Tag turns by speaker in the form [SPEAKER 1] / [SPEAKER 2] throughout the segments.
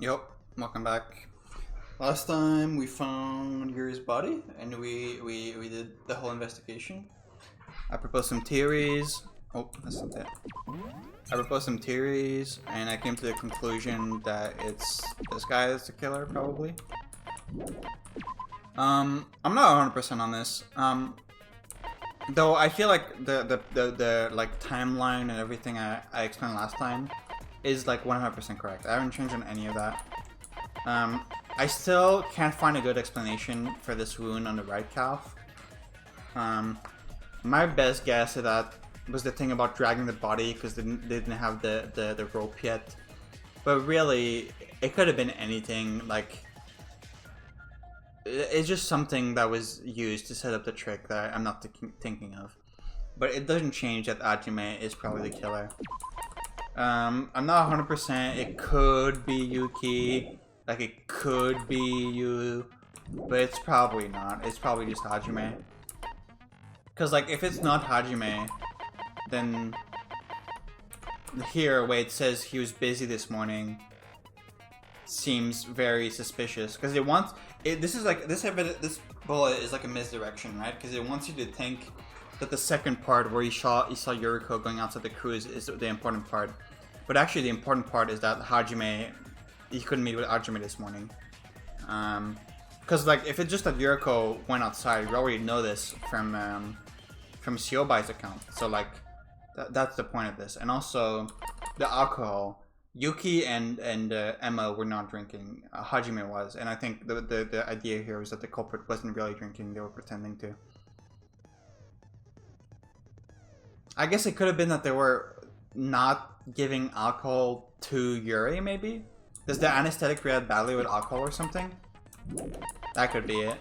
[SPEAKER 1] Yep, welcome back. Last time we found Yuri's body and we did the whole investigation. I proposed some theories. Oh, that's not it. I proposed some theories and I came to the conclusion that it's this guy that's the killer, probably. I'm not 100% on this. Though I feel like the like timeline and everything I explained last time is like 100% correct. I haven't changed on any of that. I still can't find a good explanation for this wound on the right calf. My best guess at that was the thing about dragging the body because they didn't have the rope yet. But really, it could have been anything. Like, it's just something that was used to set up the trick that I'm not thinking of. But it doesn't change that Ajime is probably the killer. I'm not 100%. It could be Yuki. Like, it could be you. But it's probably not. It's probably just Hajime. Because, like, if it's not Hajime, then here, where it says he was busy this morning, seems very suspicious. Because it wants... this is like... This bullet is like a misdirection, right? Because it wants you to think that the second part where you saw Yuriko going outside the cruise is the important part. But actually the important part is that Hajime... He couldn't meet with Hajime this morning. Because like if it's just that Yuriko went outside, we already know this from Shiobai's account. So like that's the point of this. And also the alcohol. Yuki and Emma were not drinking. Hajime was, and I think the idea here was that the culprit wasn't really drinking; they were pretending to. I guess it could have been that they were not giving alcohol to Yuri, maybe. Does the anesthetic react badly with alcohol or something? That could be it.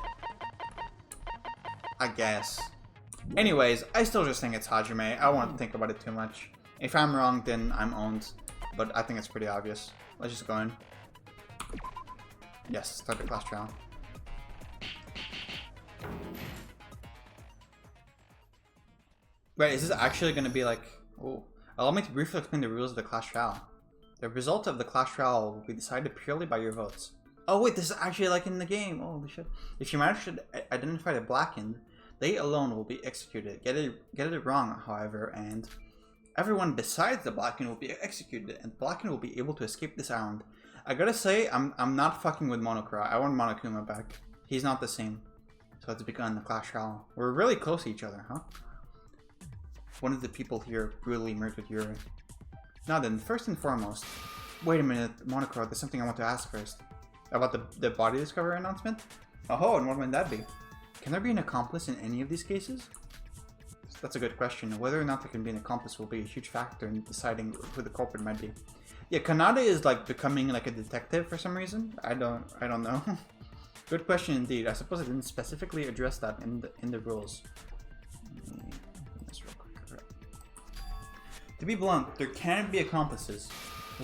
[SPEAKER 1] I guess. Anyways, I still just think it's Hajime. I don't want to think about it too much. If I'm wrong, then I'm owned. But I think it's pretty obvious. Let's just go in. Yes, start the class trial. Wait, is this actually going to be like... Oh, allow me to briefly explain the rules of the class trial. The result of the class trial will be decided purely by your votes. Oh wait, this is actually like in the game. Holy shit. If you manage to identify the blackened, they alone will be executed. Get it wrong, however, and everyone besides the blackened will be executed, and the blackened will be able to escape this island. I gotta say, I'm not fucking with Monokura. I want Monokuma back. He's not the same. So let's begin the class trial. We're really close to each other, huh? One of the people here brutally murdered Yuri. Now then, first and foremost, wait a minute, Monokura, there's something I want to ask first. About the body discovery announcement? Oh, and what might that be? Can there be an accomplice in any of these cases? That's a good question. Whether or not there can be an accomplice will be a huge factor in deciding who the culprit might be. Yeah, Kanade is like becoming like a detective for some reason. I don't know. Good question indeed. I suppose I didn't specifically address that in the rules. Let me open this real quick. To be blunt, there can be accomplices.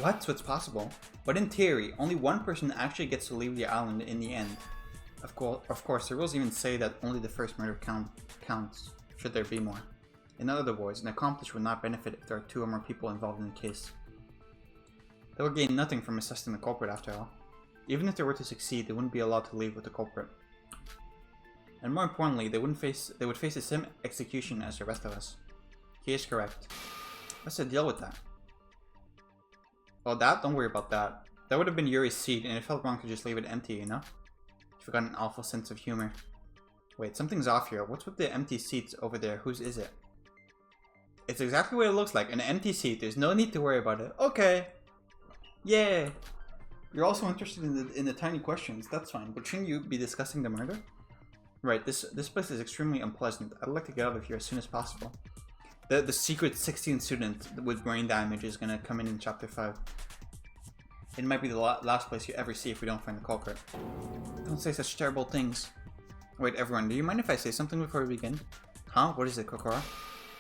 [SPEAKER 1] What? So it's possible. But in theory, only one person actually gets to leave the island in the end. Of course, the rules even say that only the first murder counts, should there be more. In other words, an accomplice would not benefit if there are 2 or more people involved in the case. They would gain nothing from assessing the culprit after all. Even if they were to succeed, they wouldn't be allowed to leave with the culprit. And more importantly, they would face the same execution as the rest of us. He is correct. What's the deal with that? Well, don't worry about that. That would have been Yuri's seat, and it felt wrong to just leave it empty, you know? You've got an awful sense of humor. Wait, something's off here. What's with the empty seats over there? Whose is it? It's exactly what it looks like. An empty seat. There's no need to worry about it. Okay. Yeah. You're also interested in the tiny questions. That's fine. But shouldn't you be discussing the murder? Right. This place is extremely unpleasant. I'd like to get out of here as soon as possible. The secret 16th student with brain damage is gonna come in chapter 5. It might be the last place you ever see if we don't find the culprit. Don't say such terrible things. Wait, everyone, do you mind if I say something before we begin? Huh? What is it, Kokora?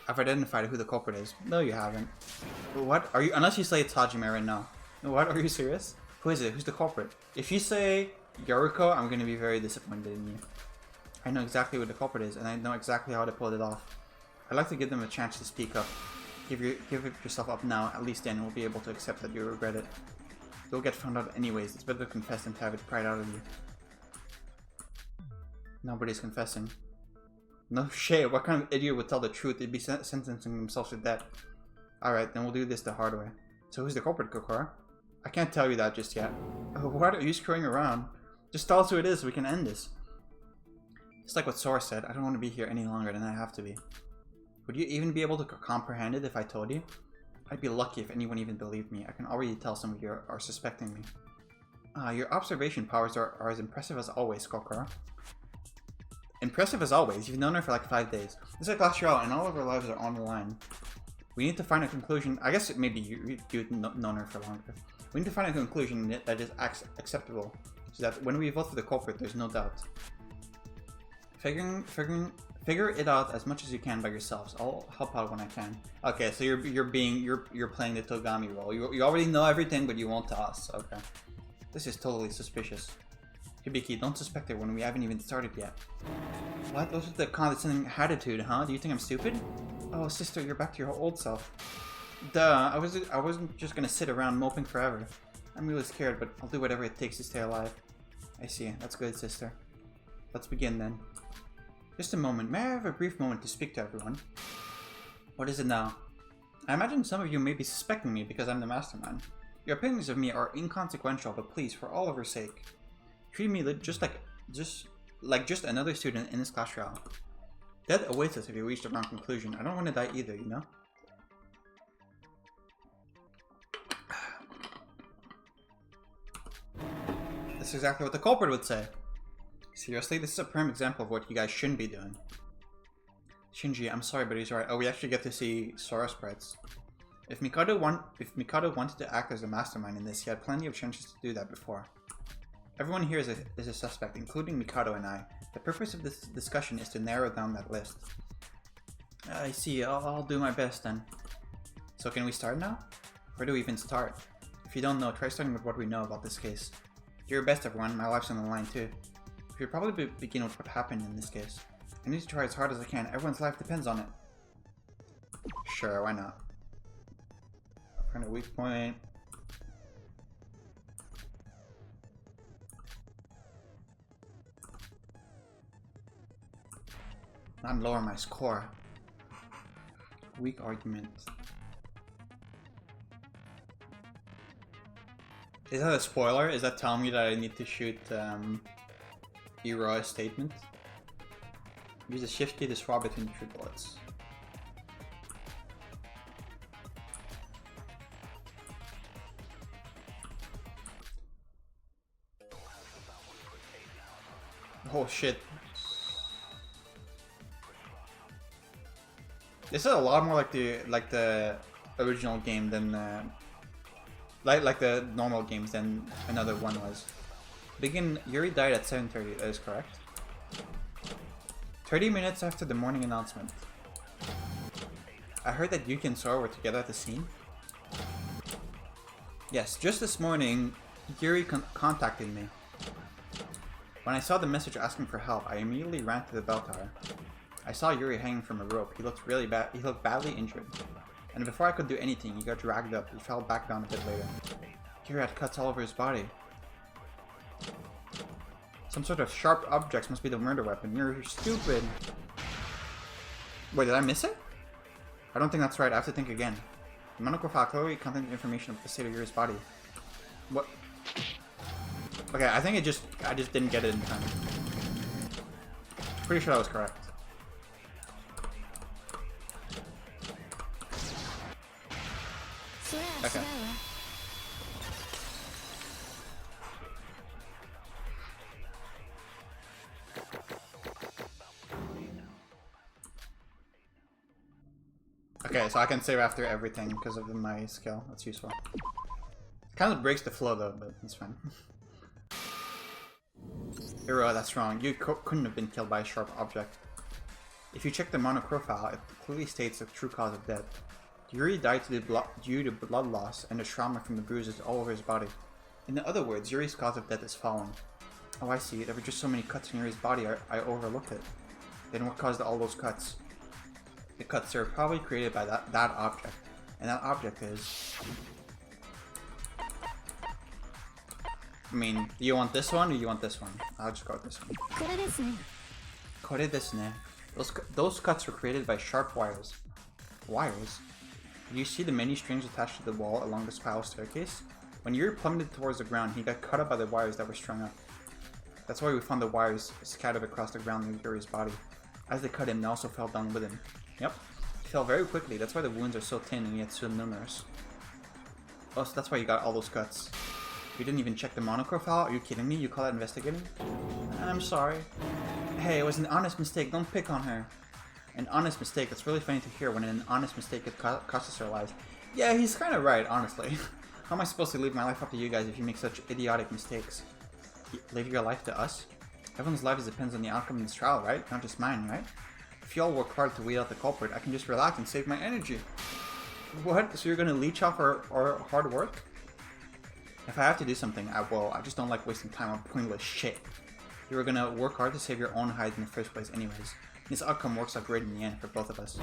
[SPEAKER 1] I've identified who the culprit is. No, you haven't. What? Are you? Unless you say it's Hajime right now. What? Are you serious? Who is it? Who's the culprit? If you say Yoriko, I'm gonna be very disappointed in you. I know exactly who the culprit is, and I know exactly how to pull it off. I'd like to give them a chance to speak up. Give yourself up now. At least then we'll be able to accept that you regret it. You'll get found out anyways. It's better to confess than to have it pried out of you. Nobody's confessing. No shit, what kind of idiot would tell the truth? They'd be sentencing themselves to death. Alright, then we'll do this the hard way. So who's the culprit, Kokora? I can't tell you that just yet. Oh, what are you screwing around? Just tell us who it is so we can end this. It's like what Sora said, I don't want to be here any longer than I have to be. Would you even be able to comprehend it if I told you? I'd be lucky if anyone even believed me. I can already tell some of you are suspecting me. Your observation powers are as impressive as always, Kokora. Impressive as always? You've known her for like 5 days. This is a class trial and all of our lives are on the line. We need to find a conclusion. I guess maybe you've known her for longer. We need to find a conclusion that is acceptable, so that when we vote for the culprit, there's no doubt. Figure it out as much as you can by yourselves. I'll help out when I can. Okay, so you're playing the Togami role. You already know everything, but you won't tell us. Okay, this is totally suspicious. Hibiki, don't suspect it when we haven't even started yet. What? What's with the condescending attitude, huh? Do you think I'm stupid? Oh, sister, you're back to your old self. Duh, I wasn't just gonna sit around moping forever. I'm really scared, but I'll do whatever it takes to stay alive. I see. That's good, sister. Let's begin then. Just a moment. May I have a brief moment to speak to everyone? What is it now? I imagine some of you may be suspecting me because I'm the mastermind. Your opinions of me are inconsequential, but please, for all of her sake, treat me just like another student in this class trial. Death awaits us if you reach the wrong conclusion. I don't want to die either, you know? That's exactly what the culprit would say. Seriously, this is a prime example of what you guys shouldn't be doing. Shinji, I'm sorry, but he's right. Oh, we actually get to see Sora sprites. If Mikado wanted to act as a mastermind in this, he had plenty of chances to do that before. Everyone here is a suspect, including Mikado and I. The purpose of this discussion is to narrow down that list. I see. I'll do my best then. So can we start now? Where do we even start? If you don't know, try starting with what we know about this case. Do your best, everyone. My life's on the line too. We should probably begin with what happened in this case. I need to try as hard as I can. Everyone's life depends on it. Sure, why not? Find a weak point. Not lower my score. Weak argument. Is that a spoiler? Is that telling me that I need to shoot Iroha's statement? Use a shift key to swap between 3 bullets. Oh shit. This is a lot more like the original game than like the normal games than another one was. Yuri died at 7:30, that is correct. 30 minutes after the morning announcement. I heard that Yuki and Sora were together at the scene. Yes, just this morning, Yuri contacted me. When I saw the message asking for help, I immediately ran to the bell tower. I saw Yuri hanging from a rope. He looked really bad. He looked badly injured. And before I could do anything, he got dragged up. He fell back down a bit later. Yuri had cuts all over his body. Some sort of sharp objects must be the murder weapon. You're stupid. Wait, did I miss it? I don't think that's right. I have to think again. The medical file clearly contains information of the state of Yuri's body. What? Okay, I think I just didn't get it in time. Pretty sure that was correct. Okay. Okay, so I can save after everything because of my skill. That's useful. Kind of breaks the flow though, but it's fine. Iroha, that's wrong. You couldn't have been killed by a sharp object. If you check the monochrome file, it clearly states the true cause of death. Yuri died due to blood loss and the trauma from the bruises all over his body. In other words, Yuri's cause of death is falling. Oh, I see. There were just so many cuts in Yuri's body, I overlooked it. Then what caused all those cuts? The cuts are probably created by that object. And that object is... I mean, do you want this one or you want this one? I'll just go with this one. Kore desu ne. Those cuts were created by sharp wires. Wires? Do you see the many strings attached to the wall along the spiral staircase? When Yuri plummeted towards the ground, he got cut up by the wires that were strung up. That's why we found the wires scattered across the ground near Yuri's body. As they cut him, they also fell down with him. Yep. He fell very quickly. That's why the wounds are so thin and yet so numerous. Oh, so that's why you got all those cuts. You didn't even check the monocle file? Are you kidding me? You call that investigating? I'm sorry. Hey, it was an honest mistake. Don't pick on her. An honest mistake. That's really funny to hear when an honest mistake could cost us our lives. Yeah, he's kind of right, honestly. How am I supposed to leave my life up to you guys if you make such idiotic mistakes? Leave your life to us? Everyone's lives depends on the outcome of this trial, right? Not just mine, right? If you all work hard to weed out the culprit, I can just relax and save my energy. What? So you're gonna leech off our hard work? If I have to do something, I will. I just don't like wasting time on pointless shit. You were gonna work hard to save your own hide in the first place anyways. This outcome works out great in the end for both of us.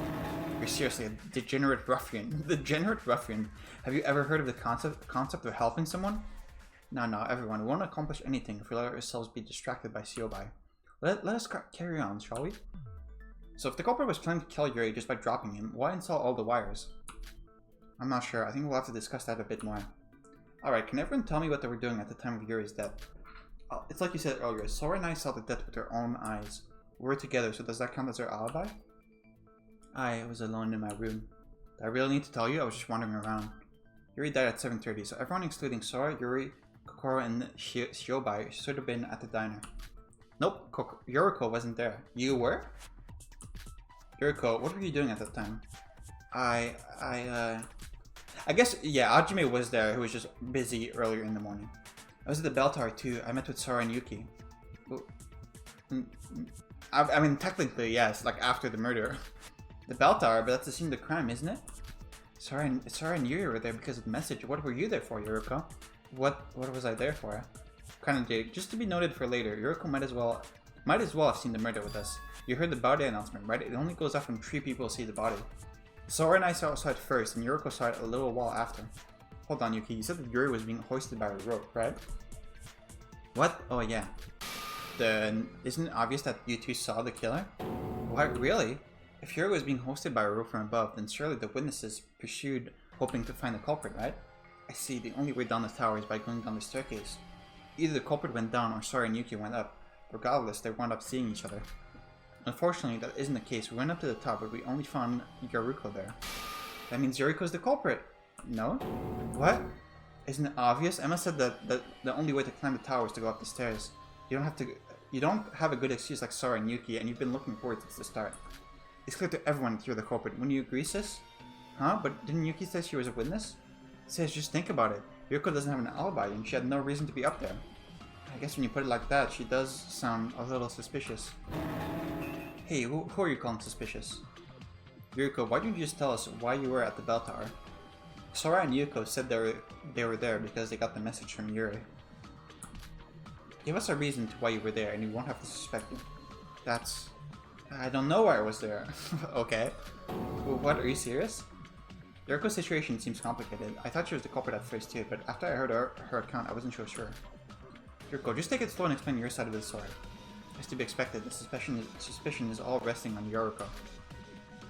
[SPEAKER 1] You're seriously a degenerate ruffian. Degenerate ruffian. Have you ever heard of the concept of helping someone? No, everyone. We won't accomplish anything if we let ourselves be distracted by Siobai. Let us carry on, shall we? So if the culprit was planning to kill Yuri just by dropping him, why install all the wires? I'm not sure. I think we'll have to discuss that a bit more. Alright, can everyone tell me what they were doing at the time of Yuri's death? It's like you said earlier, Sora and I saw the death with our own eyes. We were together, so does that count as our alibi? I was alone in my room. Do I really need to tell you? I was just wandering around. Yuri died at 7:30, so everyone excluding Sora, Yuri, Kokoro, and Siobai should have been at the diner. Nope, Yuriko wasn't there. You were? Yuriko, what were you doing at that time? I guess, yeah, Ajime was there, who was just busy earlier in the morning. I was at the bell tower too. I met with Sora and Yuki. I mean, technically, yes, like after the murder. The bell tower, but that's the scene of the crime, isn't it? Sora and Yuri were there because of the message. What were you there for, Yuriko? What was I there for? Kind of did. Just to be noted for later, Yuriko might as well have seen the murder with us. You heard the body announcement, right? It only goes off when 3 people see the body. Sora and I saw it first, and Yuriko saw it a little while after. Hold on, Yuki. You said that Yuri was being hoisted by a rope, right? What? Oh, yeah. Isn't it obvious that you two saw the killer? What? Really? If Yuri was being hoisted by a rope from above, then surely the witnesses pursued, hoping to find the culprit, right? I see. The only way down the tower is by going down the staircase. Either the culprit went down or Sora and Yuki went up. Regardless, they wound up seeing each other. Unfortunately, that isn't the case. We went up to the top, but we only found Yuriko there. That means Yuriko's the culprit. No? What? Isn't it obvious? Emma said that the only way to climb the tower is to go up the stairs. You don't have a good excuse like Sora and Yuki, and you've been looking forward since the start. It's clear to everyone that you're the culprit. Wouldn't you agree, sis? Huh? But didn't Yuki say she was a witness? Sis, just think about it. Yuriko doesn't have an alibi, and she had no reason to be up there. I guess when you put it like that, she does sound a little suspicious. Hey, who are you calling suspicious? Yuriko, why didn't you just tell us why you were at the bell tower? Sora and Yuko said they were there because they got the message from Yuri. Give us a reason to why you were there and you won't have to suspect you. I don't know why I was there. Okay. Well, what, are you serious? Yuriko's situation seems complicated. I thought she was the culprit at first too, but after I heard her account, I wasn't so sure. Yuriko, just take it slow and explain your side of the story. It's to be expected. The suspicion is all resting on Yuriko.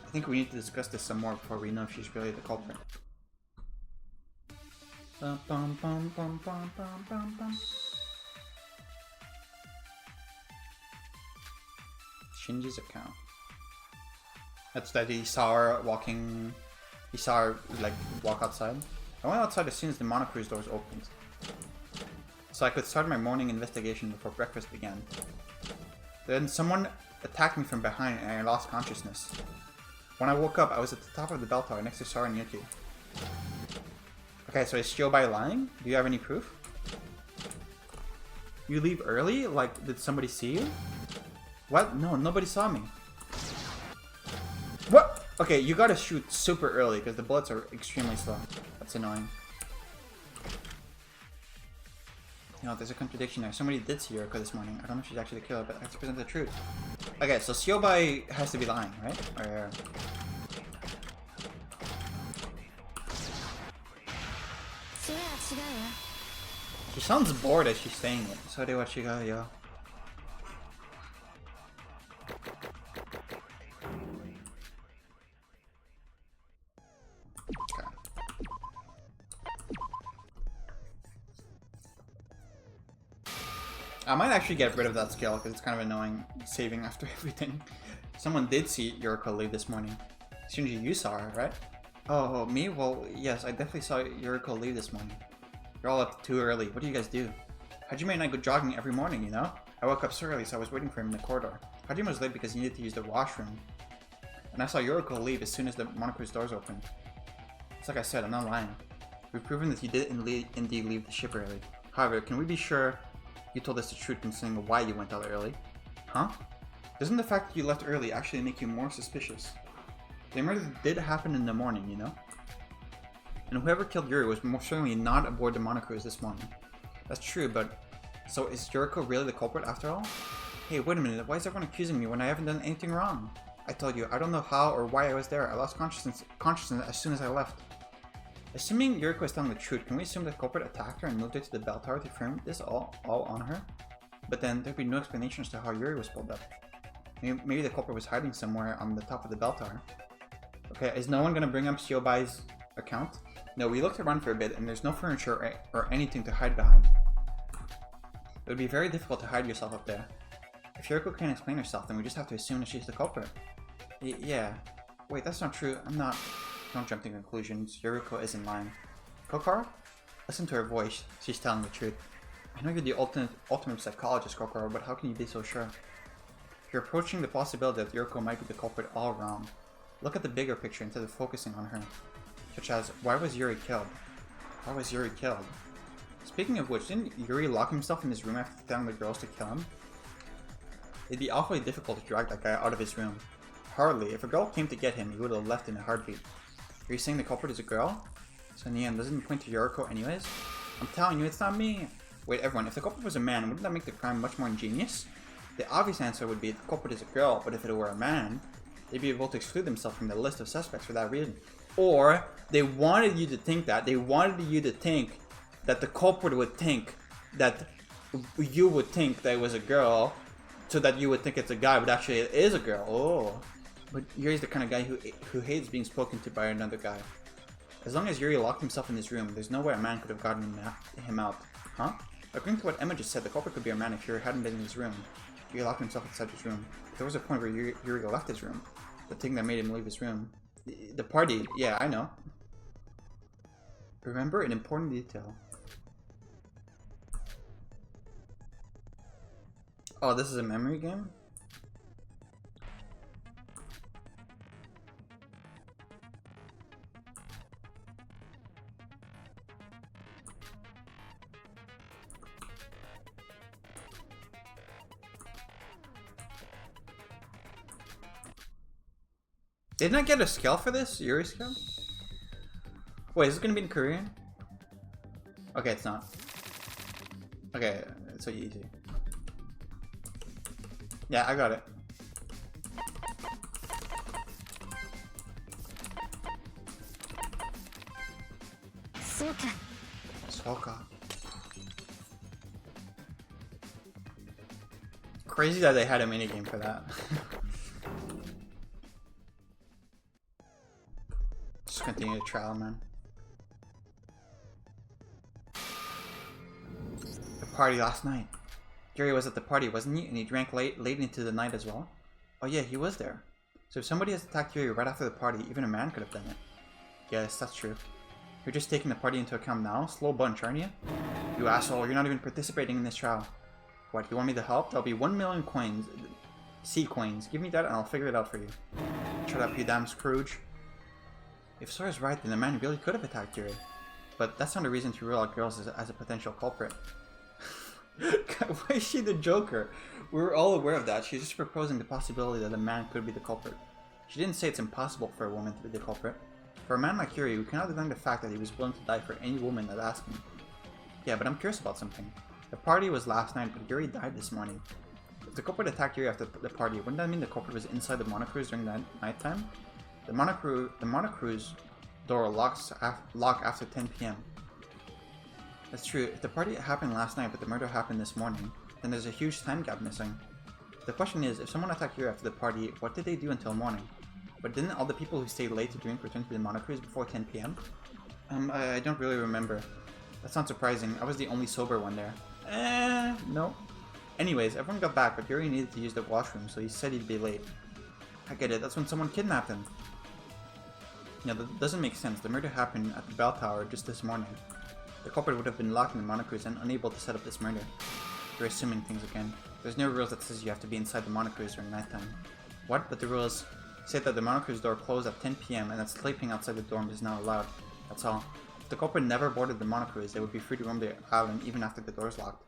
[SPEAKER 1] I think we need to discuss this some more before we know if she's really the culprit. Shinji's account. That's that he saw her walking. He saw her like walk outside. I went outside as soon as the monocruise doors opened, so I could start my morning investigation before breakfast began. Then someone attacked me from behind and I lost consciousness. When I woke up, I was at the top of the bell tower next to Sora and Yuki. Okay, so is Siobai lying? Do you have any proof? You leave early? Like, did somebody see you? What? No, nobody saw me. What? Okay, you gotta shoot super early because the bullets are extremely slow. That's annoying. You know, there's a contradiction there. Somebody did see Yuriko this morning. I don't know if she's actually the killer, but I have to present the truth. Okay, so Siobai has to be lying, right? Or... sounds bored as she's saying it. So do what you got, yo. Okay. I might actually get rid of that skill because it's kind of annoying saving after everything. Someone did see Yuriko leave this morning. Shinji, you saw her, right? Oh, me? Well, yes, I definitely saw Yuriko leave this morning. You're all up too early. What do you guys do? Hajime and I go jogging every morning, you know? I woke up so early, so I was waiting for him in the corridor. Hajime was late because he needed to use the washroom. And I saw Yuriko leave as soon as the Monoku's doors opened. It's like I said, I'm not lying. We've proven that you did indeed leave the ship early. However, can we be sure you told us the truth concerning why you went out early? Huh? Doesn't the fact that you left early actually make you more suspicious? The murder did happen in the morning, you know? And whoever killed Yuri was most certainly not aboard the Monocruise this morning. That's true, but... So is Yuriko really the culprit after all? Hey, wait a minute, why is everyone accusing me when I haven't done anything wrong? I told you, I don't know how or why I was there. I lost consciousness as soon as I left. Assuming Yuriko is telling the truth, can we assume the culprit attacked her and moved her to the bell tower to frame this all on her? But then there'd be no explanation as to how Yuri was pulled up. Maybe the culprit was hiding somewhere on the top of the bell tower. Okay, is no one gonna bring up Shiobai's account? No, we looked around for a bit and there's no furniture or anything to hide behind. It would be very difficult to hide yourself up there. If Yuriko can't explain herself, then we just have to assume that she's the culprit. Yeah. Wait, that's not true. I'm not... Don't jump to conclusions. Yuriko isn't lying. Kokoro? Listen to her voice. She's telling the truth. I know you're the ultimate psychologist, Kokoro, but how can you be so sure? You're approaching the possibility that Yuriko might be the culprit all wrong. Look at the bigger picture instead of focusing on her. Such as, why was Yuri killed? Why was Yuri killed? Speaking of which, didn't Yuri lock himself in his room after telling the girls to kill him? It'd be awfully difficult to drag that guy out of his room. Hardly. If a girl came to get him, he would have left in a heartbeat. Are you saying the culprit is a girl? So in the end, doesn't it point to Yuriko anyways? I'm telling you, it's not me! Wait, everyone, if the culprit was a man, wouldn't that make the crime much more ingenious? The obvious answer would be the culprit is a girl, but if it were a man, they'd be able to exclude themselves from the list of suspects for that reason. Or, they wanted you to think that. They wanted you to think that the culprit would think that you would think that it was a girl, so that you would think it's a guy, but actually it is a girl. Oh. But Yuri's the kind of guy who hates being spoken to by another guy. As long as Yuri locked himself in his room, there's no way a man could have gotten him out. Huh? According to what Emma just said, the culprit could be a man if Yuri hadn't been in his room. Yuri locked himself inside his room. If there was a point where Yuri left his room, the thing that made him leave his room. The party, yeah, I know. Remember an important detail. Oh, this is a memory game? Didn't I get a skill for this? Yuri skill? Wait, is this gonna be in Korean? Okay, it's not. Okay, it's so easy. Yeah, I got it. Soka. Crazy that they had a minigame for that. Just continue the trial, man. The party last night. Gary was at the party, wasn't he? And he drank late into the night as well? Oh yeah, he was there. So if somebody has attacked Gary right after the party, even a man could have done it. Yes, that's true. You're just taking the party into account now? Slow bunch, aren't you? You asshole, you're not even participating in this trial. What, you want me to help? There'll be 1 million coins. C coins. Give me that and I'll figure it out for you. Shut up, you damn Scrooge. If Sora's right, then the man really could have attacked Yuri. But that's not a reason to rule out girls as a potential culprit. Why is she the Joker? We were all aware of that. She's just proposing the possibility that a man could be the culprit. She didn't say it's impossible for a woman to be the culprit. For a man like Yuri, we cannot deny the fact that he was willing to die for any woman that asked him. Yeah, but I'm curious about something. The party was last night, but Yuri died this morning. If the culprit attacked Yuri after the party, wouldn't that mean the culprit was inside the Monocruise during that nighttime? The Monocruise door lock after 10 p.m. That's true. If the party happened last night but the murder happened this morning, then there's a huge time gap missing. The question is, if someone attacked Yuri after the party, what did they do until morning? But didn't all the people who stayed late to drink return to the Monocruise before 10 PM? I don't really remember. That's not surprising. I was the only sober one there. No. Anyways, everyone got back, but Yuri needed to use the washroom, so he said he'd be late. I get it. That's when someone kidnapped him. Yeah, that doesn't make sense. The murder happened at the bell tower just this morning. The culprit would have been locked in the Monocruise and unable to set up this murder. You're assuming things again. There's no rules that says you have to be inside the Monocruise during nighttime. What? But the rules say that the Monocruise door closed at 10 PM and that sleeping outside the dorm is not allowed. That's all. If the culprit never boarded the Monocruise, they would be free to roam the island even after the door's locked.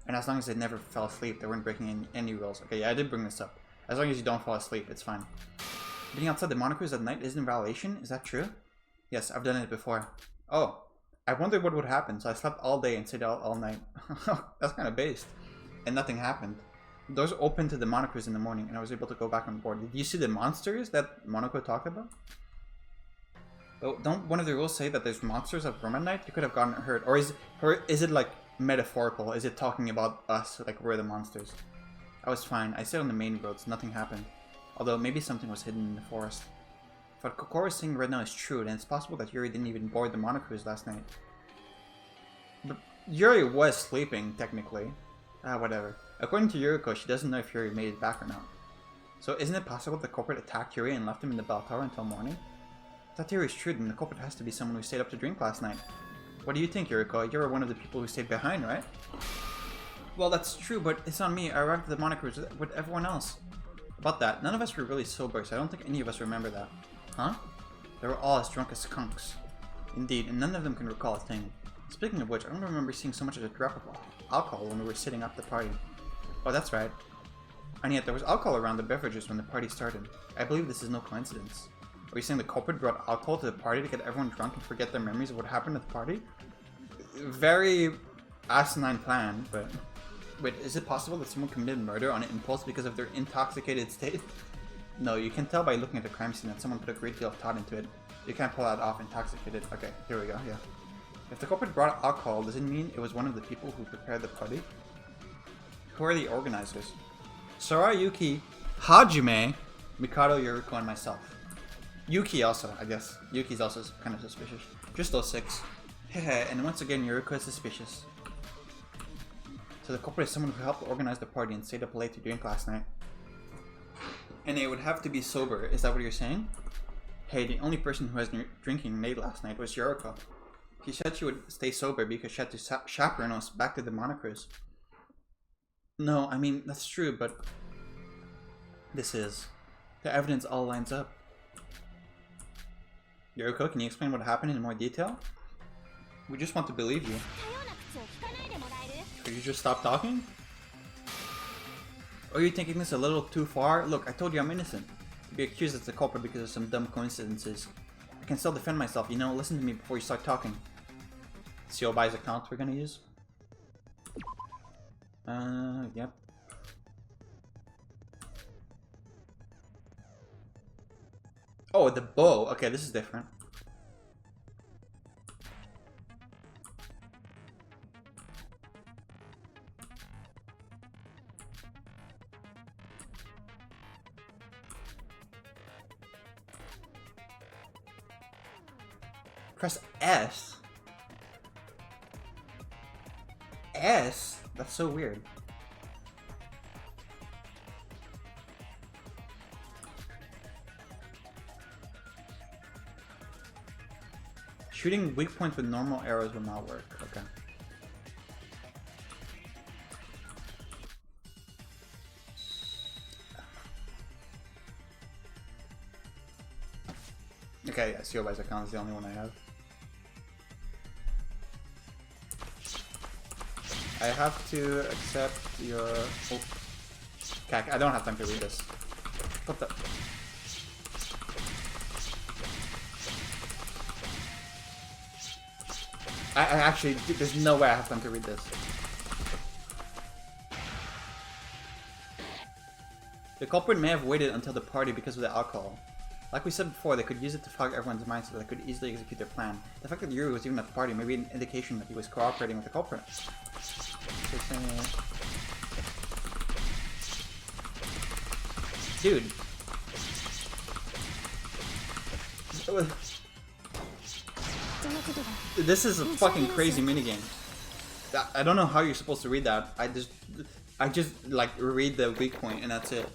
[SPEAKER 1] And as long as they never fell asleep, they weren't breaking any rules. Okay, yeah, I did bring this up. As long as you don't fall asleep, it's fine. Being outside the Monocruise at night isn't violation? Is that true? Yes, I've done it before. Oh, I wondered what would happen, so I slept all day and stayed out all night. That's kind of based. And nothing happened. The doors opened to the Monocruise in the morning, and I was able to go back on board. Did you see the monsters that Monaco talked about? Oh, don't one of the rules say that there's monsters that roam at night? You could have gotten hurt. Or is it like metaphorical? Is it talking about us, like we're the monsters? I was fine. I stayed on the main roads. Nothing happened. Although maybe something was hidden in the forest. If what Kokoro is saying right now is true, then it's possible that Yuri didn't even board the Monocruise last night. But Yuri was sleeping, technically. Whatever. According to Yuriko, she doesn't know if Yuri made it back or not. So isn't it possible the culprit attacked Yuri and left him in the bell tower until morning? If that theory is true, then the culprit has to be someone who stayed up to drink last night. What do you think, Yuriko? You were one of the people who stayed behind, right? Well, that's true, but it's on me. I arrived at the Monocruise with everyone else. About that, none of us were really sober, so I don't think any of us remember that. Huh? They were all as drunk as skunks. Indeed, and none of them can recall a thing. Speaking of which, I don't remember seeing so much as a drop of alcohol when we were sitting up the party. Oh, that's right. And yet there was alcohol around the beverages when the party started. I believe this is no coincidence. Are you saying the culprit brought alcohol to the party to get everyone drunk and forget their memories of what happened at the party? Very asinine plan, but... Wait, is it possible that someone committed murder on impulse because of their intoxicated state? No, you can tell by looking at the crime scene that someone put a great deal of thought into it. You can't pull that off intoxicated. Okay, here we go, yeah. If the culprit brought alcohol, does it mean it was one of the people who prepared the party? Who are the organizers? Sora, Yuki, Hajime, Mikado, Yuriko, and myself. Yuki also, I guess. Yuki's also kind of suspicious. Just those 6. Hehe, and once again, Yuriko is suspicious. So the culprit is someone who helped organize the party and stayed up late to drink last night. And it would have to be sober, is that what you're saying? Hey, the only person who was drinking late last night was Yuriko. She said she would stay sober because she had to chaperone us back to the Monocruise. No, I mean, that's true, but... The evidence all lines up. Yuriko, can you explain what happened in more detail? We just want to believe you. Could you just stop talking? Or are you taking this a little too far? Look, I told you I'm innocent. To be accused as the culprit because of some dumb coincidences. I can still defend myself, you know? Listen to me before you start talking. Siobai's account we're gonna use? Yep. Oh, the bow. Okay, this is different. Press S? S? That's so weird. Shooting weak points with normal arrows will not work. Okay. Okay, yeah, Siobai's account is the only one I have. I have to accept your... Oh. Okay, I don't have time to read this. What the... I actually... There's no way I have time to read this. The culprit may have waited until the party because of the alcohol. Like we said before, they could use it to fog everyone's mind so that they could easily execute their plan. The fact that Yuri was even at the party may be an indication that he was cooperating with the culprit. Dude. This is a fucking crazy minigame. I don't know how you're supposed to read that. I just like read the weak point and that's it.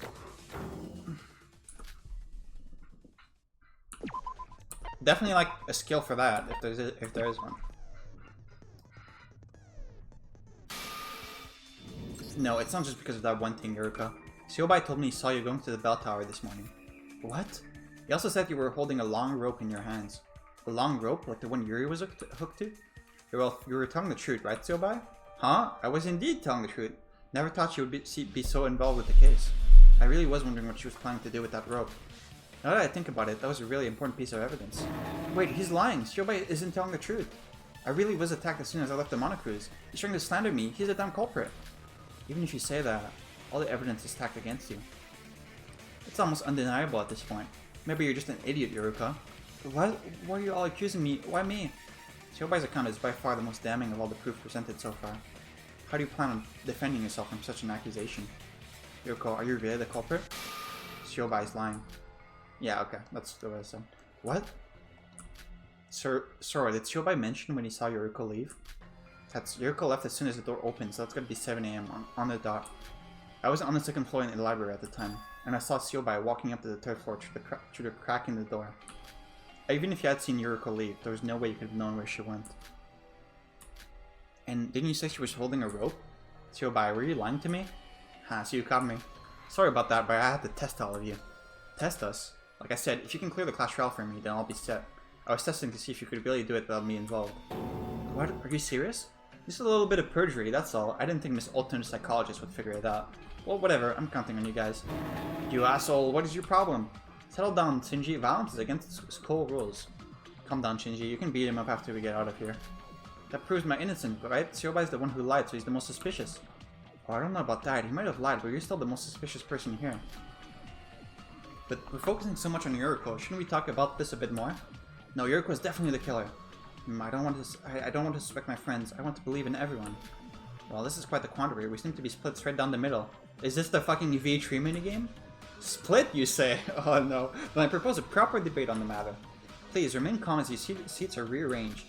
[SPEAKER 1] Definitely like a skill for that if there is one. No, it's not just because of that one thing, Yurika. Siobai told me he saw you going to the bell tower this morning. What? He also said you were holding a long rope in your hands. A long rope, like the one Yuri was hooked to? Yeah, well, you were telling the truth, right, Siobai? Huh? I was indeed telling the truth. Never thought she would be so involved with the case. I really was wondering what she was planning to do with that rope. Now that I think about it, that was a really important piece of evidence. Wait, he's lying. Siobai isn't telling the truth. I really was attacked as soon as I left the monocruise. He's trying to slander me. He's a damn culprit. Even if you say that, all the evidence is stacked against you. It's almost undeniable at this point. Maybe you're just an idiot, Yuruka. Why are you all accusing me? Why me? Shiobai's account is by far the most damning of all the proof presented so far. How do you plan on defending yourself from such an accusation? Yuruko, are you really the culprit? Shiobai's lying. Yeah, okay, that's the way I said. What? Sora, did Siobai mention when he saw Yuruko leave? Yuruko left as soon as the door opened, so that's gonna be 7 AM on the dot. I was on the second floor in the library at the time, and I saw Siobai walking up to the third floor through the crack in the door. Even if you had seen Yuruko leave, there was no way you could have known where she went. And didn't you say she was holding a rope? Siobai, were you lying to me? Ha, so you caught me. Sorry about that, but I had to test all of you. Test us? Like I said, if you can clear the class trial for me, then I'll be set. I was testing to see if you could really do it without me involved. What? Are you serious? Just a little bit of perjury, that's all. I didn't think Miss Alternate Psychologist would figure it out. Well, whatever, I'm counting on you guys. You asshole, what is your problem? Settle down, Shinji. Violence is against school rules. Calm down, Shinji. You can beat him up after we get out of here. That proves my innocence, right? Siobai is the one who lied, so he's the most suspicious. Oh, I don't know about that. He might have lied, but you're still the most suspicious person here. But we're focusing so much on Yuriko. Shouldn't we talk about this a bit more? No, Yuriko is definitely the killer. I don't want to suspect my friends. I want to believe in everyone. Well, this is quite the quandary. We seem to be split straight down the middle. Is this the fucking V3 minigame? Split, you say? Oh no. Then I propose a proper debate on the matter. Please, remain calm as these seats are rearranged.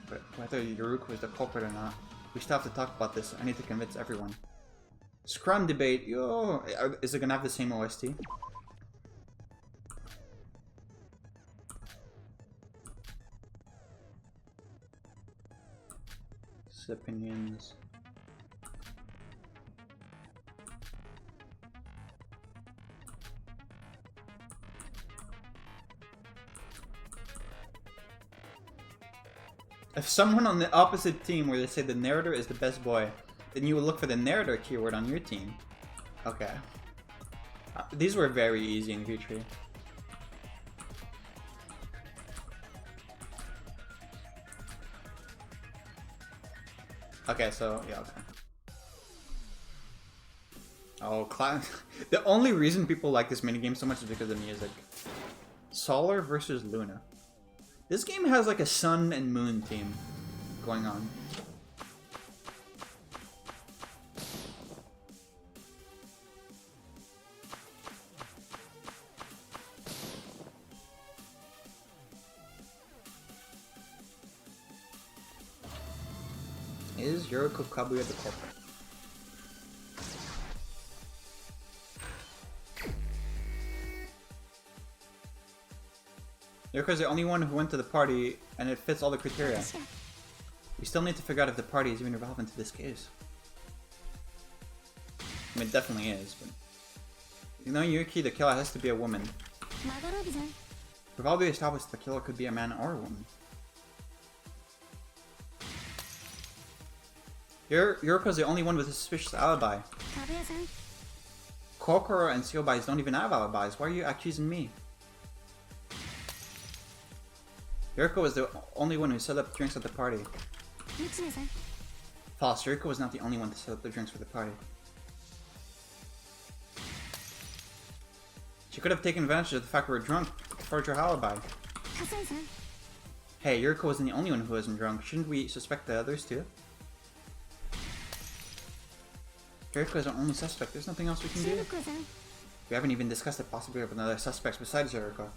[SPEAKER 1] But whether Yuruko is the culprit or not, we still have to talk about this. I need to convince everyone. Scrum debate. Yo, is it gonna have the same OST? Opinions. If someone on the opposite team were to say the narrator is the best boy, then you would look for the narrator keyword on your team. Okay. These were very easy in V3. Okay, so, yeah, okay. Oh, the only reason people like this minigame so much is because of the music. Solar versus Luna. This game has like a sun and moon theme going on. Is Yuriko Kabuya the culprit? Yuriko's the only one who went to the party, and it fits all the criteria. We still need to figure out if the party is even relevant to this case. I mean, it definitely is, but... You know, Yuki, the killer has to be a woman. We've already established the killer could be a man or a woman. Yuriko's the only one with a suspicious alibi. Kokoro and Siobai don't even have alibis. Why are you accusing me? Yuriko was the only one who set up drinks at the party. False. Yuriko was not the only one to set up the drinks for the party. She could have taken advantage of the fact we were drunk forge your alibi. Hey, Yuriko wasn't the only one who wasn't drunk. Shouldn't we suspect the others too? Yuriko is our only suspect. There's nothing else we can do. We haven't even discussed the possibility of another suspect besides Yuriko.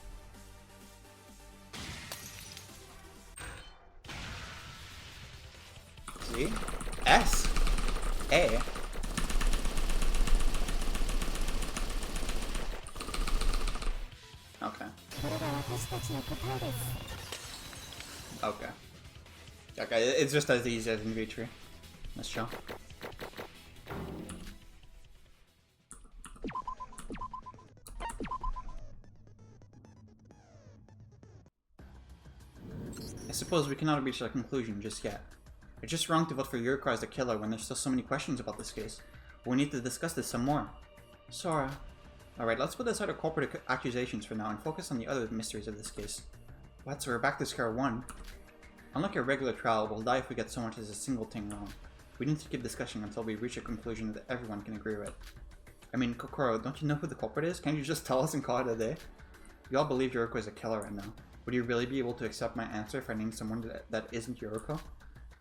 [SPEAKER 1] See? S. A. Okay. Okay. Okay, it's just as easy as in V3. Let's show. I suppose we cannot reach a conclusion just yet. It's just wrong to vote for Yuriko as the killer when there's still so many questions about this case. We need to discuss this some more. Sora. Alright, let's put aside our corporate accusations for now and focus on the other mysteries of this case. What, so we're back to square one? Unlike a regular trial, we'll die if we get so much as a single thing wrong. We need to keep discussing until we reach a conclusion that everyone can agree with. I mean, Kokoro, don't you know who the culprit is? Can't you just tell us and call it a day? We all believe Yuriko is a killer right now. Would you really be able to accept my answer if I named someone that isn't Yuriko?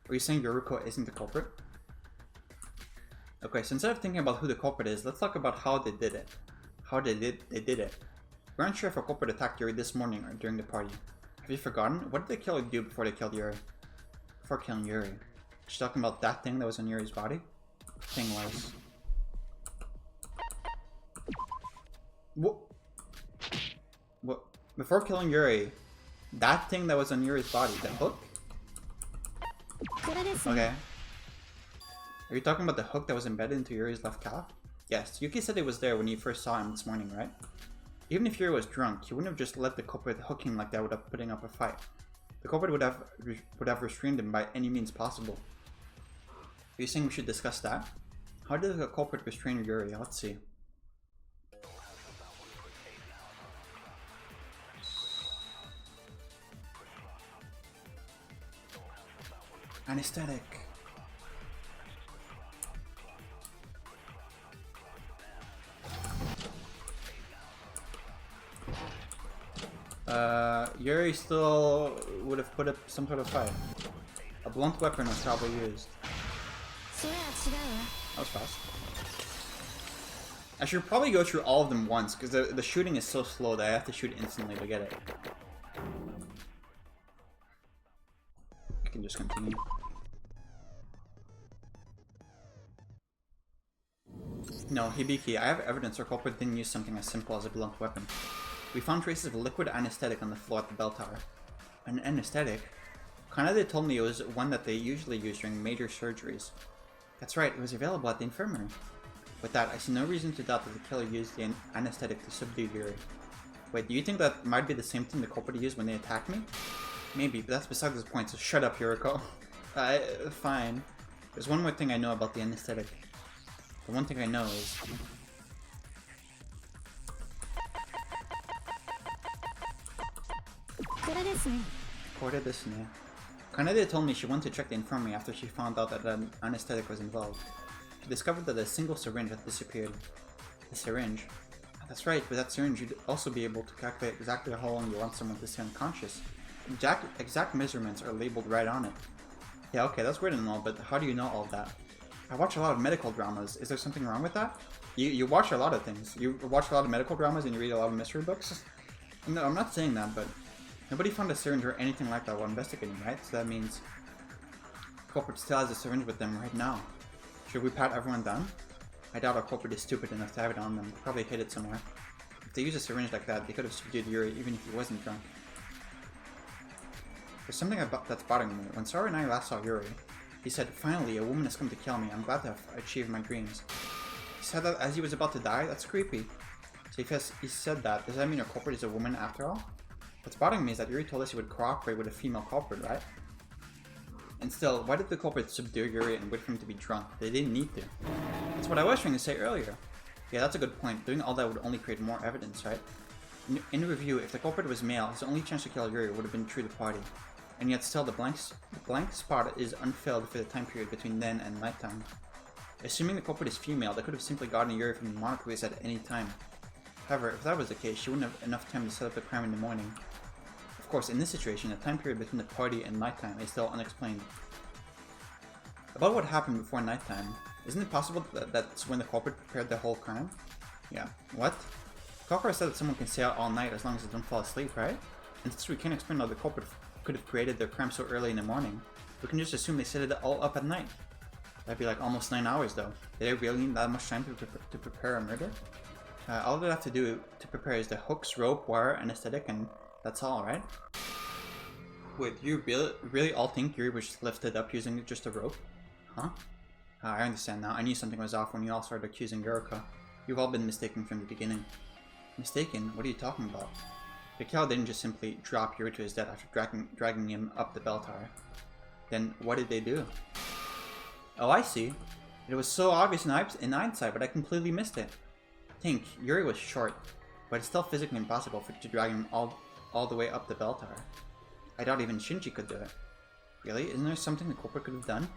[SPEAKER 1] Are you saying Yuriko isn't the culprit? Okay, so instead of thinking about who the culprit is, let's talk about how they did it. How they did it. We aren't sure if a culprit attacked Yuri this morning or during the party. Have you forgotten? What did the killer do before they killed Yuri? Before killing Yuri? She's talking about that thing that was on Yuri's body? The thing was... What? Before killing Yuri, that thing that was on Yuri's body, the hook? Okay. Are you talking about the hook that was embedded into Yuri's left calf? Yes, Yuki said it was there when you first saw him this morning, right? Even if Yuri was drunk, he wouldn't have just let the culprit hook him like that without putting up a fight. The culprit would have restrained him by any means possible. Are you saying we should discuss that? How did the culprit restrain Yuri? Let's see. Anesthetic. Yuri still would have put up some sort of fight. A blunt weapon was probably used. That was fast. I should probably go through all of them once, because the shooting is so slow that I have to shoot instantly to get it. I can just continue. No, Hibiki, I have evidence our culprit didn't use something as simple as a blunt weapon. We found traces of liquid anesthetic on the floor at the bell tower. An anesthetic? Kanade told me it was one that they usually use during major surgeries. That's right, it was available at the infirmary. With that, I see no reason to doubt that the killer used the anesthetic to subdue Yuri. Wait, do you think that might be the same thing the culprit used when they attacked me? Maybe, but that's beside this point, so shut up, Yuriko. Fine. There's one more thing I know about the anesthetic. The one thing I know is... Kanade told me she went to check the infirmary after she found out that an anesthetic was involved. She discovered that a single syringe had disappeared. The syringe? That's right, with that syringe you'd also be able to calculate exactly how long you want someone to stay unconscious. Exact measurements are labeled right on it. Yeah, okay, that's weird and all, but how do you know all of that? I watch a lot of medical dramas. Is there something wrong with that? You watch a lot of things. You watch a lot of medical dramas and you read a lot of mystery books? No, I'm not saying that, but nobody found a syringe or anything like that while investigating, right? So that means the culprit still has a syringe with them right now. Should we pat everyone down? I doubt our culprit is stupid enough to have it on them. They probably hid it somewhere. If they use a syringe like that, they could have subdued Yuri even if he wasn't drunk. There's something that's bothering me. When Sora and I last saw Yuri, he said, "Finally, a woman has come to kill me. I'm glad to have achieved my dreams." He said that as he was about to die? That's creepy. So if he said that, does that mean our culprit is a woman after all? What's bothering me is that Yuri told us he would cooperate with a female culprit, right? And still, why did the culprit subdue Yuri and wait for him to be drunk? They didn't need to. That's what I was trying to say earlier. Yeah, that's a good point. Doing all that would only create more evidence, right? In review, if the culprit was male, his only chance to kill Yuri would have been through the party. And yet still, the blank spot is unfilled for the time period between then and nighttime. Assuming the culprit is female, they could have simply gotten Yuri from the Monarch at any time. However, if that was the case, she wouldn't have enough time to set up the crime in the morning. Of course, in this situation, the time period between the party and nighttime is still unexplained. About what happened before nighttime, isn't it possible that that's when the culprit prepared the whole crime? Yeah. What? Kokoro said that someone can stay out all night as long as they don't fall asleep, right? And since we can't explain how the culprit could have created their crime so early in the morning, we can just assume they set it all up at night. That'd be like almost 9 hours though. Did they really need that much time to prepare a murder? All they have to do to prepare is the hooks, rope, wire, anesthetic, and that's all, right? Wait, you really all think Yuri was just lifted up using just a rope? Huh? I understand now. I knew something was off when you all started accusing Yuriko. You've all been mistaken from the beginning. Mistaken? What are you talking about? Mikhail didn't just simply drop Yuri to his death after dragging him up the bell tower. Then what did they do? Oh, I see. It was so obvious in hindsight, but I completely missed it. Think, Yuri was short, but it's still physically impossible to drag him all the way up the bell tower. I doubt even Shinji could do it. Really? Isn't there something the culprit could have done?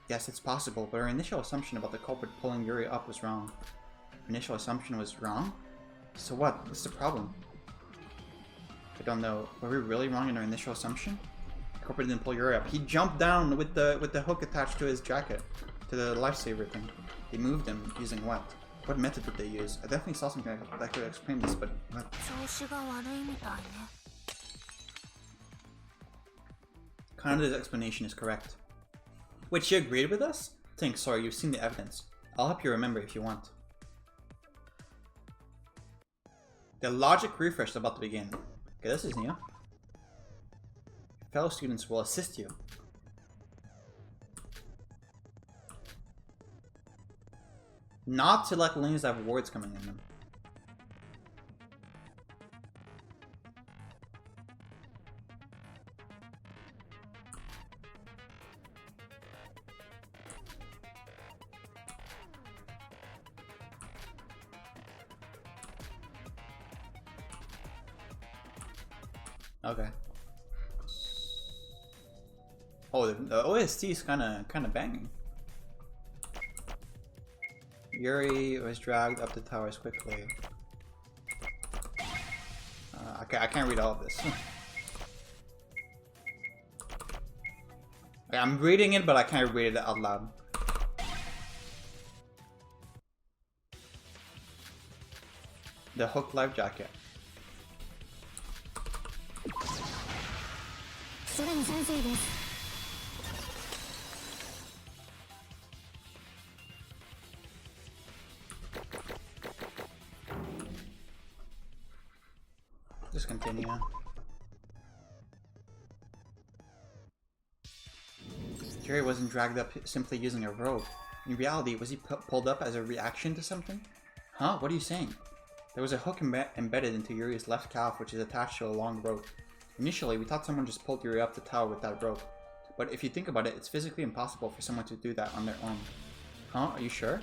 [SPEAKER 1] Yes, it's possible, but our initial assumption about the culprit pulling Yuri up was wrong. Our initial assumption was wrong? So what? What's the problem? I don't know. Were we really wrong in our initial assumption? The culprit didn't pull Yuri up. He jumped down with the hook attached to his jacket, to the lifesaver thing. They moved him using what? What method did they use? I definitely saw something that could explain this, but what? Kanada's explanation is correct. Wait, she agreed with us? Think, sorry, you've seen the evidence. I'll help you remember if you want. The logic refresh is about to begin. Okay, this is new. Fellow students will assist you. Not select links that have words coming in them. Okay. Oh, the OST is kind of banging. Yuri was dragged up the towers quickly. I can't read all of this. I'm reading it, but I can't read it out loud. The hook life jacket. Just continue. Jerry wasn't dragged up simply using a rope. In reality, was he pulled up as a reaction to something? Huh? What are you saying? There was a hook embedded into Yuri's left calf, which is attached to a long rope. Initially, we thought someone just pulled Yuri up the tower with that rope. But if you think about it, it's physically impossible for someone to do that on their own. Huh? Are you sure?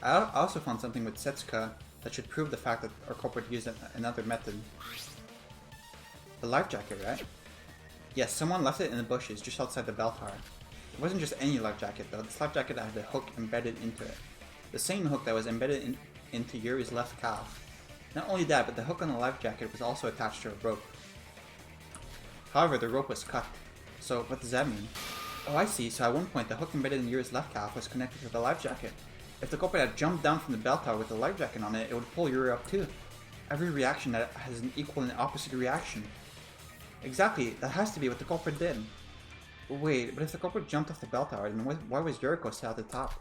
[SPEAKER 1] I also found something with Setsuka that should prove the fact that our culprit used another method. The life jacket, right? Yes, someone left it in the bushes just outside the bell tower. It wasn't just any life jacket though. This life jacket had a hook embedded into it. The same hook that was embedded into Yuri's left calf. Not only that, but the hook on the life jacket was also attached to a rope. However, the rope was cut. So what does that mean? Oh, I see. So at one point, the hook embedded in Yuri's left calf was connected to the life jacket. If the culprit had jumped down from the bell tower with the life jacket on it, it would pull Yuri up too. Every reaction that has an equal and opposite reaction. Exactly, that has to be what the culprit did. Wait, but if the culprit jumped off the bell tower, then why was Yuriko still at the top?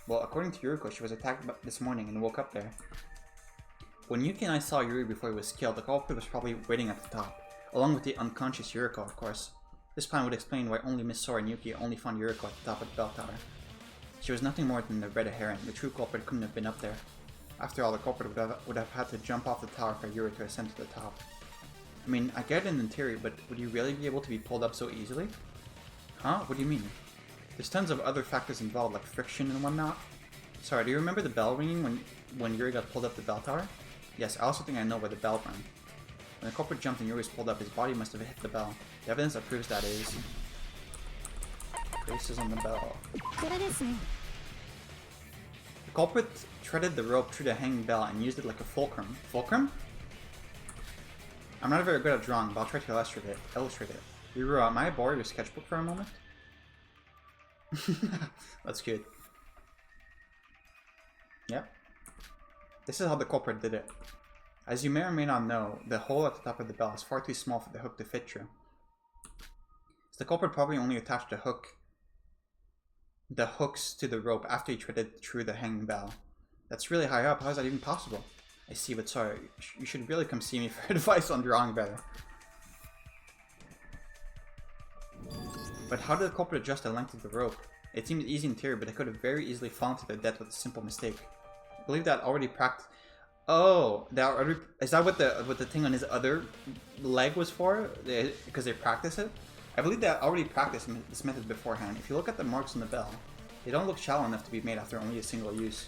[SPEAKER 1] Well, according to Yuriko, she was attacked this morning and woke up there. When Yuki and I saw Yuri before he was killed, the culprit was probably waiting at the top, along with the unconscious Yuriko, of course. This plan would explain why only Miss Sora and Yuki only found Yuriko at the top of the bell tower. She was nothing more than the red herring. The true culprit couldn't have been up there. After all, the culprit would have had to jump off the tower for Yuri to ascend to the top. I mean, I get it in theory, but would you really be able to be pulled up so easily? Huh? What do you mean? There's tons of other factors involved, like friction and whatnot. Sorry, do you remember the bell ringing when Yuri got pulled up the bell tower? Yes, I also think I know where the bell rang. When the culprit jumped and Yuri was pulled up, his body must have hit the bell. The evidence that proves that is... traces on the bell. The culprit threaded the rope through the hanging bell and used it like a fulcrum. Fulcrum? I'm not very good at drawing, but I'll try to illustrate it. Might I borrow your sketchbook for a moment? That's cute. Yep. This is how the culprit did it. As you may or may not know, the hole at the top of the bell is far too small for the hook to fit through. So the culprit probably only attached the hooks to the rope after he threaded through the hanging bell. That's really high up. How is that even possible? I see, but sorry. You should really come see me for advice on drawing better. But how did the culprit adjust the length of the rope? It seems easy in theory, but they could have very easily fallen to their death with a simple mistake. I believe that already practiced. Oh, is that what the thing on his other leg was for? Because they practice it? I believe they already practiced this method beforehand. If you look at the marks on the bell, they don't look shallow enough to be made after only a single use.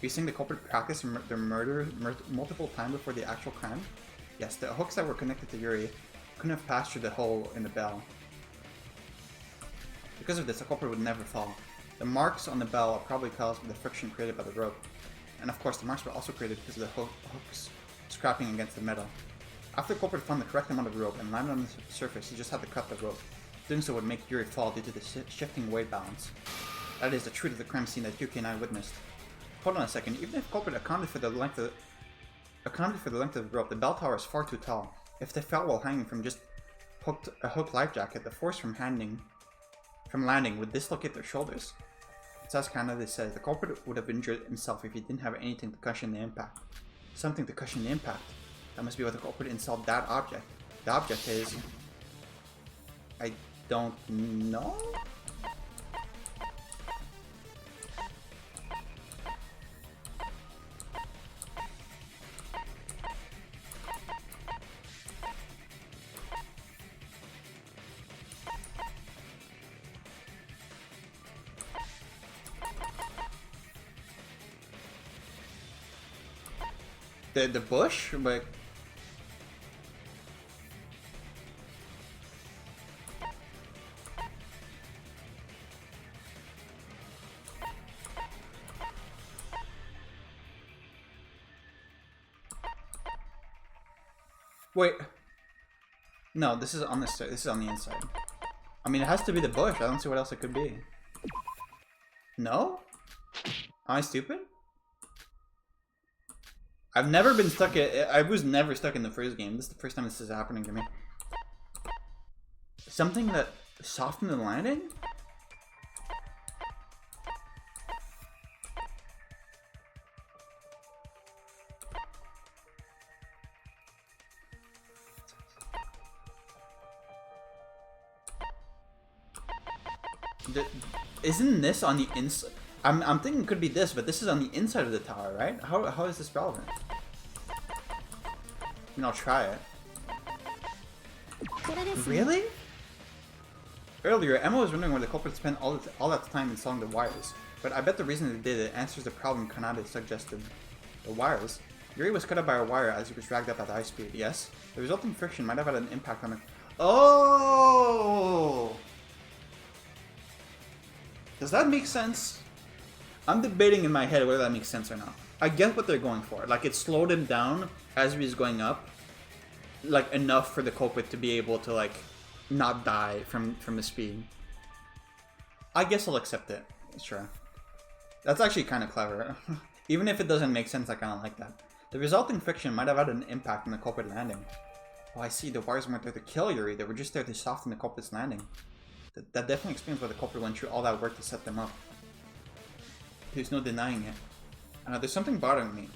[SPEAKER 1] Are you saying the culprit practiced their murder multiple times before the actual crime? Yes, the hooks that were connected to Yuri couldn't have passed through the hole in the bell. Because of this, the culprit would never fall. The marks on the bell are probably caused by the friction created by the rope. And of course, the marks were also created because of the hooks scrapping against the metal. After the culprit found the correct amount of rope and landed on the surface, he just had to cut the rope. Doing so would make Yuri fall due to the shifting weight balance. That is the truth of the crime scene that Yuki and I witnessed. Hold on a second, even if the culprit accounted for the length of the rope, the bell tower is far too tall. If they fell while hanging from just a hooked life jacket, the force from landing would dislocate their shoulders. It's as Canada says, the culprit would have injured himself if he didn't have anything to cushion the impact. Something to cushion the impact. That must be what the culprit installed that object. The object is... I don't know? The bush? But... Wait. No, this is on this side. This is on the inside. I mean, it has to be the bush. I don't see what else it could be. No? Am I stupid? I've never been stuck I was never stuck in the first game. This is the first time this is happening to me. Something that softened the landing? Isn't this on the inside? I'm thinking it could be this, but this is on the inside of the tower, right? How is this relevant? I mean, I'll try it. Really? Earlier, Emma was wondering why the culprit spent all that time installing the wires, but I bet the reason they did it answers the problem Kanade suggested. The wires? Yuri was cut up by a wire as he was dragged up at high speed, yes? The resulting friction might have had an impact on it. Oh! Does that make sense? I'm debating in my head whether that makes sense or not. I get what they're going for. Like, it slowed him down as he was going up. Like, enough for the culprit to be able to, like, not die from the speed. I guess I'll accept it. Sure. That's actually kind of clever. Even if it doesn't make sense, I kind of like that. The resulting friction might have had an impact on the culprit landing. Oh, I see. The wires weren't there to kill Yuri. They were just there to soften the culprit's landing. That definitely explains why the culprit went through all that work to set them up. There's no denying it. There's something bothering me.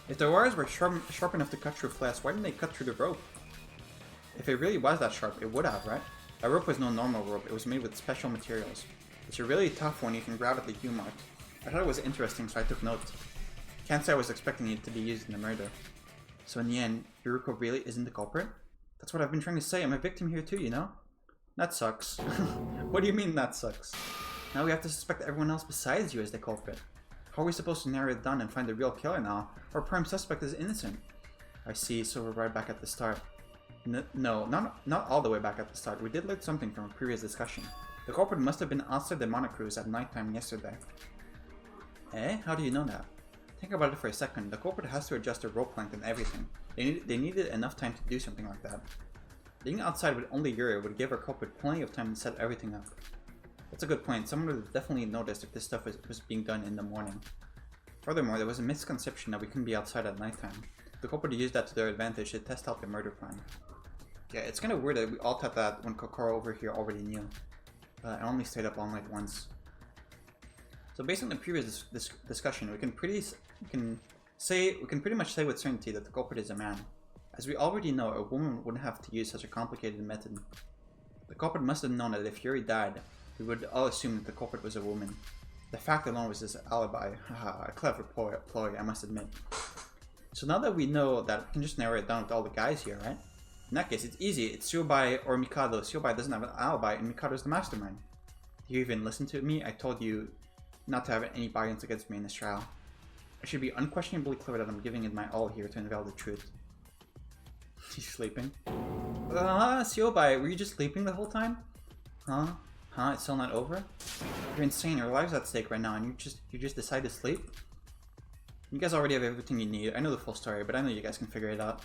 [SPEAKER 1] If the wires were sharp enough to cut through flesh, why didn't they cut through the rope? If it really was that sharp, it would have, right? A rope was no normal rope, it was made with special materials. It's a really tough one you can grab at the U mark. I thought it was interesting, so I took notes. Can't say I was expecting it to be used in the murder. So in the end, Yuriko really isn't the culprit? That's what I've been trying to say, I'm a victim here too, you know? That sucks. What do you mean that sucks? Now we have to suspect everyone else besides you as the culprit. How are we supposed to narrow it down and find the real killer now? Our prime suspect is innocent. I see, so we're right back at the start. No, not all the way back at the start. We did learn something from a previous discussion. The culprit must have been outside the monocruise at nighttime yesterday. Eh? How do you know that? Think about it for a second. The culprit has to adjust their rope length and everything. They needed enough time to do something like that. Being outside with only Yuri would give our culprit plenty of time to set everything up. That's a good point. Someone would have definitely noticed if this stuff was being done in the morning. Furthermore, there was a misconception that we couldn't be outside at nighttime. The culprit used that to their advantage to test out their murder plan. Yeah, it's kind of weird that we all thought that when Kokoro over here already knew. I only stayed up all night once. So based on the previous discussion, we can pretty much say with certainty that the culprit is a man. As we already know, a woman wouldn't have to use such a complicated method. The culprit must have known that if Yuri died, we would all assume that the culprit was a woman. The fact alone was his alibi. Haha, a clever ploy, I must admit. So now that we know that, we can just narrow it down with all the guys here, right? In that case, it's easy. It's Shiobai or Mikado. Shiobai doesn't have an alibi, and Mikado's the mastermind. Do you even listen to me? I told you not to have any bias against me in this trial. I should be unquestionably clear that I'm giving it my all here to unveil the truth. He's sleeping. Shiobai, were you just sleeping the whole time? Huh? It's still not over? You're insane, your life's at stake right now and you just decide to sleep? You guys already have everything you need. I know the full story, but I know you guys can figure it out.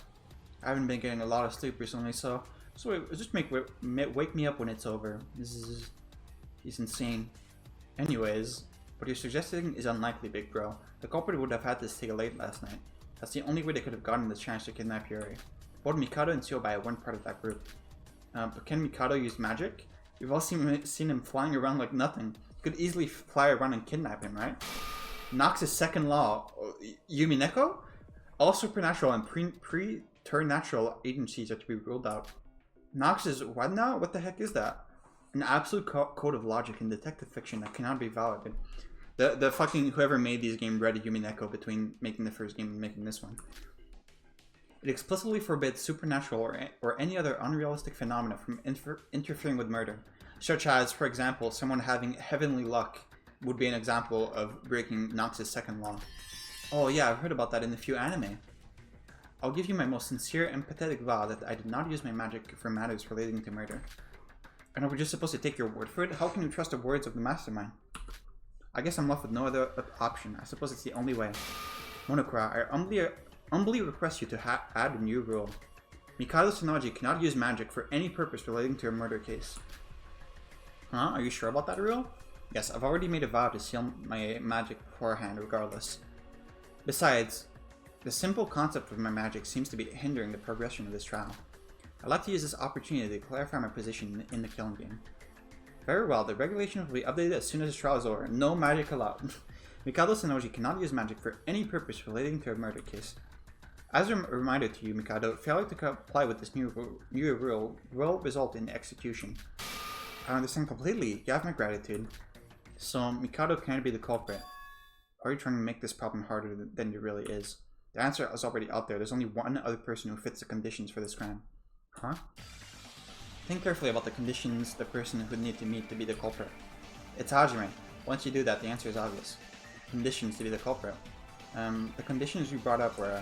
[SPEAKER 1] I haven't been getting a lot of sleep recently, so just wake me up when it's over. He's insane. Anyways, what you're suggesting is unlikely, big bro. The culprit would have had to stay late last night. That's the only way they could have gotten the chance to kidnap Yuri. Both Mikado and Shiobai weren't part of that group. But can Mikado use magic? We've all seen him flying around like nothing. You could easily fly around and kidnap him, right? Nox's second law, Yumineko? All supernatural and preternatural agencies are to be ruled out. Nox is what now? What the heck is that? An absolute code of logic in detective fiction that cannot be validated. The fucking whoever made these games read a Yumineko between making the first game and making this one. It explicitly forbids supernatural or any other unrealistic phenomena from interfering with murder, such as, for example, someone having heavenly luck would be an example of breaking Nox's second law. Oh yeah, I've heard about that in a few anime. I'll give you my most sincere and pathetic vow that I did not use my magic for matters relating to murder. And are we just supposed to take your word for it? How can you trust the words of the mastermind? I guess I'm left with no other option. I suppose it's the only way. Monokura, I humbly request you to add a new rule. Mikado Tsunaji cannot use magic for any purpose relating to a murder case. Huh? Are you sure about that rule? Yes, I've already made a vow to seal my magic beforehand regardless. Besides, the simple concept of my magic seems to be hindering the progression of this trial. I'd like to use this opportunity to clarify my position in the killing game. Very well, the regulation will be updated as soon as the trial is over. No magic allowed. Mikado Tsunaji cannot use magic for any purpose relating to a murder case. As a reminder to you, Mikado, failure to comply with this new rule will result in execution. I understand completely. You have my gratitude. So, Mikado can't be the culprit. Are you trying to make this problem harder than it really is? The answer is already out there. There's only one other person who fits the conditions for this crime. Huh? Think carefully about the conditions the person would need to meet to be the culprit. It's Hajime. Once you do that, the answer is obvious. Conditions to be the culprit. The conditions you brought up were...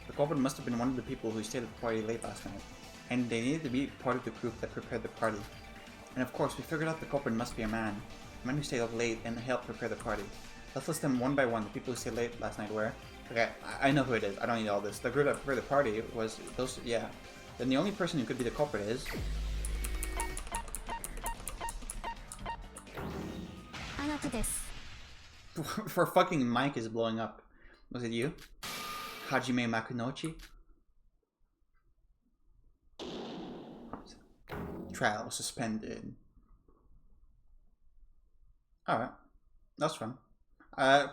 [SPEAKER 1] The culprit must have been one of the people who stayed at the party late last night, and they needed to be part of the group that prepared the party. And of course, we figured out the culprit must be a man who stayed up late and helped prepare the party. Let's list them one by one. The people who stayed late last night were... Okay, I know who it is. I don't need all this. The group that prepared the party was those... Yeah. Then the only person who could be the culprit is... For fucking mic is blowing up. Was it you? Hajime Makunochi? Trial suspended. Alright. That's fun. I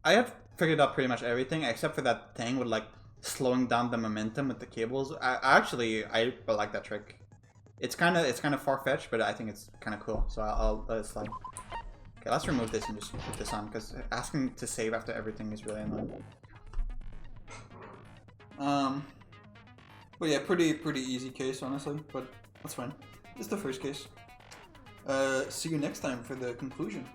[SPEAKER 1] have figured out pretty much everything except for that thing with like slowing down the momentum with the cables. I like that trick. It's kind of far-fetched, but I think it's kind of cool. So I'll let it slide. Okay, let's remove this and just put this on because asking to save after everything is really annoying. But yeah, pretty easy case, honestly, but that's fine. This is the first case. See you next time for the conclusion.